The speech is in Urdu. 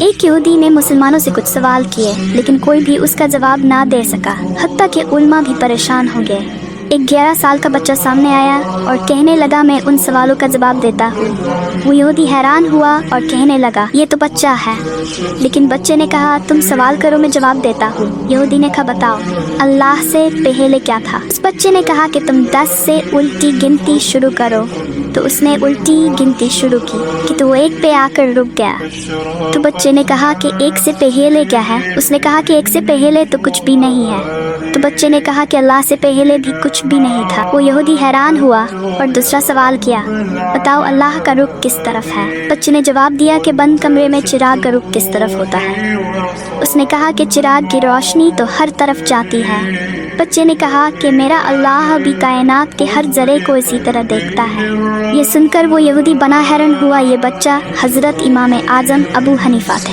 ایک یہودی نے مسلمانوں سے کچھ سوال کیے لیکن کوئی بھی اس کا جواب نہ دے سکا، حتیٰ کہ علماء بھی پریشان ہو گئے۔ ایک 11 سال کا بچہ سامنے آیا اور کہنے لگا میں ان سوالوں کا جواب دیتا ہوں۔ وہ یہودی حیران ہوا اور کہنے لگا یہ تو بچہ ہے، لیکن بچے نے کہا تم سوال کرو میں جواب دیتا ہوں۔ یہودی نے کہا بتاؤ اللہ سے پہلے کیا تھا؟ اس بچے نے کہا کہ تم 10 سے الٹی گنتی شروع کرو۔ تو اس نے الٹی گنتی شروع کی کہ تو وہ 1 پہ آ کر رک گیا۔ تو بچے نے کہا کہ 1 سے پہلے کیا ہے؟ اس نے کہا کہ 1 سے پہلے تو کچھ بھی نہیں ہے۔ تو بچے نے کہا کہ اللہ سے پہلے بھی کچھ بھی نہیں تھا۔ وہ یہودی حیران ہوا اور دوسرا سوال کیا بتاؤ اللہ کا رخ کس طرف ہے؟ بچے نے جواب دیا کہ بند کمرے میں چراغ کا رخ کس طرف ہوتا ہے؟ اس نے کہا کہ چراغ کی روشنی تو ہر طرف جاتی ہے۔ بچے نے کہا کہ میرا اللہ بھی کائنات کے ہر ذرے کو اسی طرح دیکھتا ہے۔ یہ سن کر وہ یہودی بنا حیران ہوا۔ یہ بچہ حضرت امام اعظم ابو حنیفہ تھے۔